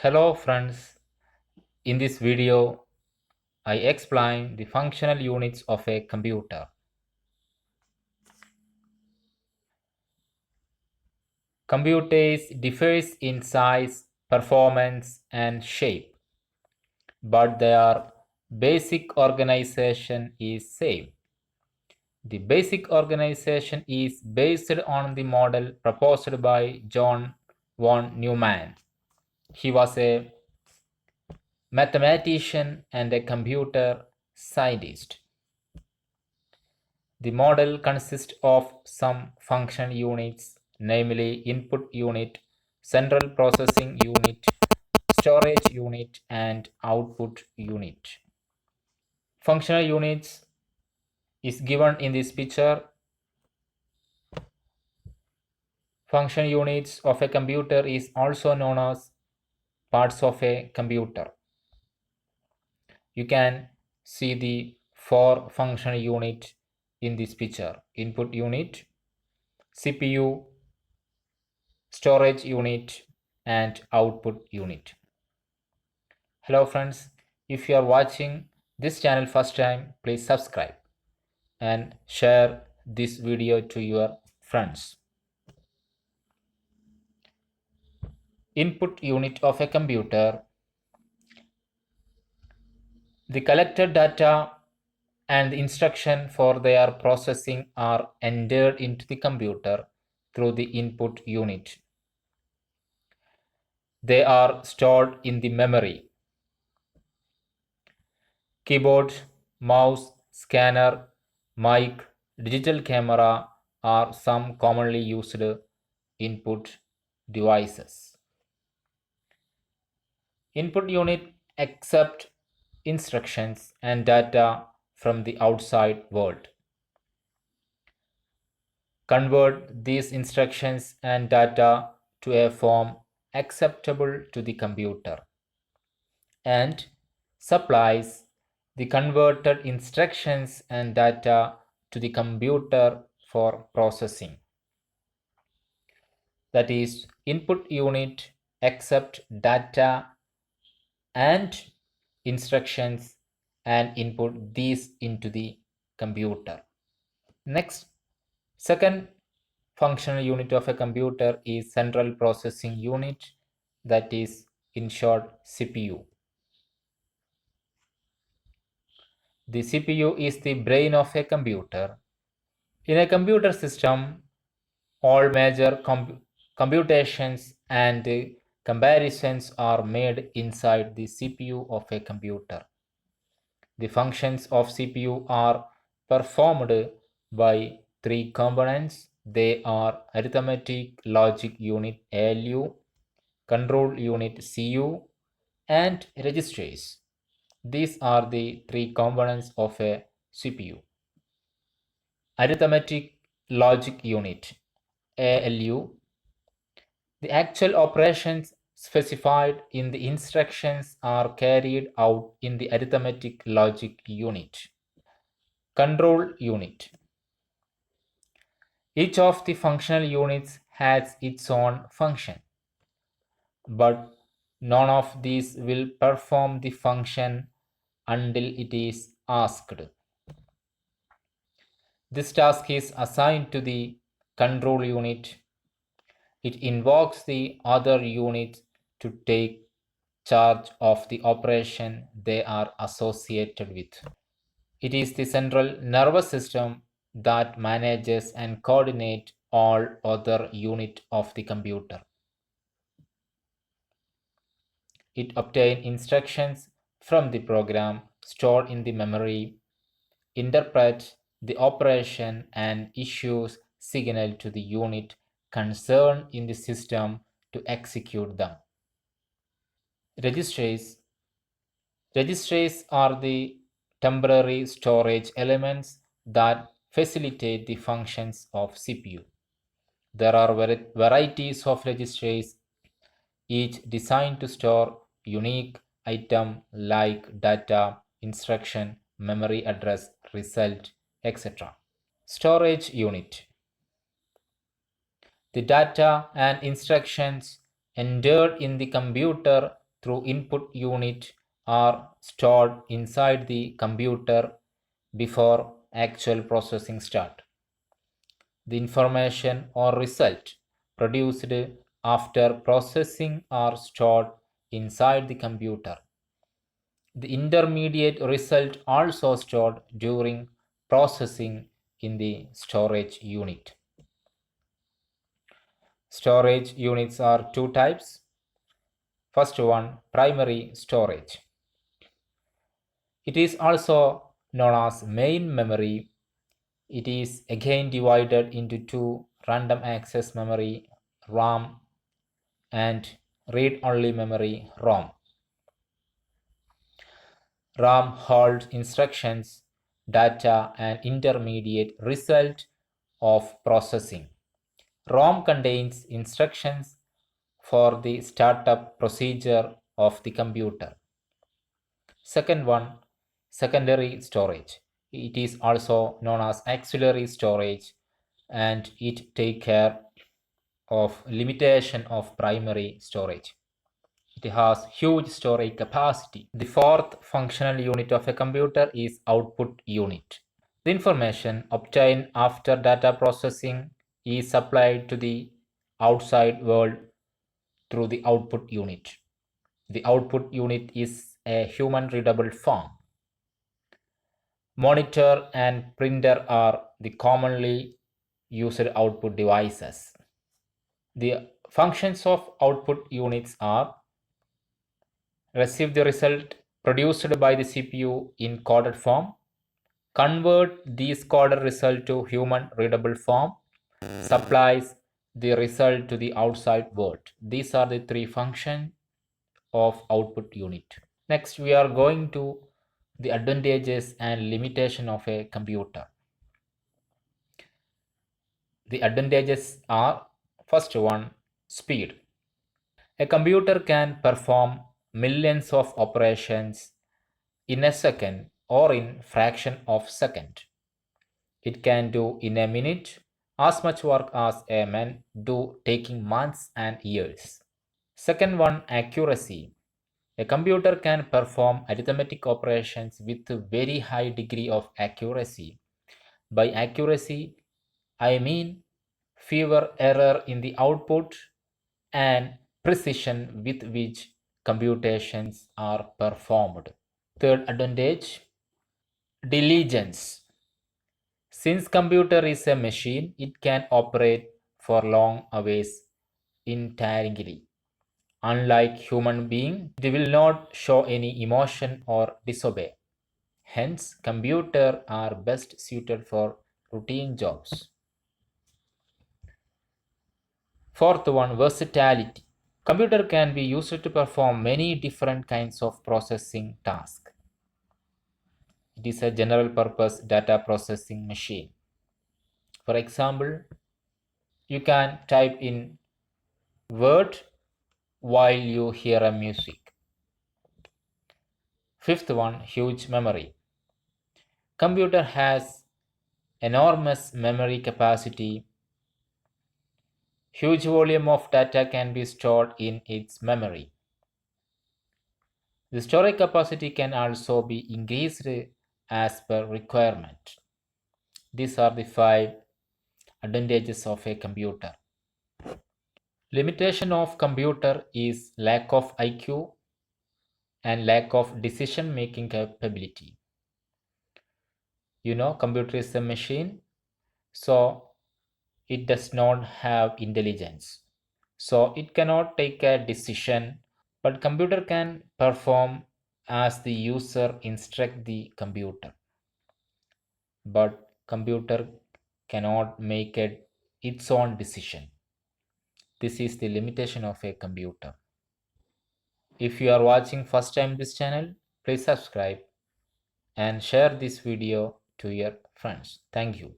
Hello friends, in this video I explain the functional units of a computer. Computers differs in size, performance and shape, but their basic organization is same. The basic organization is based on the model proposed by John von Neumann. He was a mathematician and a computer scientist. The model consists of some function units, namely input unit, central processing unit, storage unit, and output unit. Functional units is given in this picture. Function units of a computer is also known as parts of a computer. You can see the four function unit in this picture: input unit, CPU, storage unit, and output unit. Hello friends, if you are watching this channel first time, please subscribe and share this video to your friends. Input unit of a computer. The collected data and the instruction for their processing are entered into the computer through the input unit. They are stored in the memory. Keyboard, mouse, scanner, mic, digital camera are some commonly used input devices. Input unit accept instructions and data from the outside world. Convert these instructions and data to a form acceptable to the computer and supplies the converted instructions and data to the computer for processing. That is, input unit accept data and instructions and input these into the computer. Next, second functional unit of a computer is central processing unit, that is in short CPU. The CPU is the brain of a computer. In a computer system, all major computations and comparisons are made inside the CPU of a computer. The functions of CPU are performed by three components. They are arithmetic logic unit ALU, control unit CU, and registers. These are the three components of a CPU. Arithmetic logic unit ALU. The actual operations specified in the instructions are carried out in the arithmetic logic unit. Control unit. Each of the functional units has its own function, but none of these will perform the function until it is asked. This task is assigned to the control unit. It invokes the other units to take charge of the operation they are associated with. It is the central nervous system that manages and coordinates all other units of the computer. It obtains instructions from the program stored in the memory, interprets the operation, and issues signal to the unit concerned in the system to execute them. Registers. Registers are the temporary storage elements that facilitate the functions of CPU. There are varieties of registers, each designed to store unique item like data, instruction, memory address, result, etc. Storage unit. The data and instructions entered in the computer through input unit are stored inside the computer before actual processing start. The information or result produced after processing are stored inside the computer. The intermediate result also stored during processing in the storage unit. Storage units are two types. First one, primary storage. It is also known as main memory. It is again divided into two: random access memory RAM and read-only memory ROM. RAM holds instructions, data, and intermediate result of processing. ROM contains instructions for the startup procedure of the computer. Second one, secondary storage. It is also known as auxiliary storage, and it takes care of limitation of primary storage. It has huge storage capacity. The fourth functional unit of a computer is output unit. The information obtained after data processing is supplied to the outside world through the output unit. The output unit is a human readable form. Monitor and printer are the commonly used output devices. The functions of output units are: receive the result produced by the CPU in coded form, convert these coded result to human readable form, supplies the result to the outside world. These are the three functions of output unit. Next, we are going to the advantages and limitation of a computer. The advantages are: first one, speed. A computer can perform millions of operations in a second or in fraction of second. It can do in a minute as much work as a man do, taking months and years. Second one, accuracy. A computer can perform arithmetic operations with a very high degree of accuracy. By accuracy, I mean fewer error in the output and precision with which computations are performed. Third advantage, diligence. Since computer is a machine, it can operate for long hours entirely. Unlike human being, it will not show any emotion or disobey. Hence, computers are best suited for routine jobs. Fourth one, versatility. Computer can be used to perform many different kinds of processing tasks. It is a general purpose data processing machine. For example, you can type in Word while you hear a music. Fifth one, huge memory. Computer has enormous memory capacity. Huge volume of data can be stored in its memory. The storage capacity can also be increased as per requirement. These are the 5 advantages of a computer. Limitation of computer is lack of IQ and lack of decision making capability. Computer is a machine, so it does not have intelligence. So it cannot take a decision, but computer can perform as the user instruct the computer. But computer cannot make its own decision. This is the limitation of a computer. If you are watching first time this channel, please subscribe and share this video to your friends. Thank you.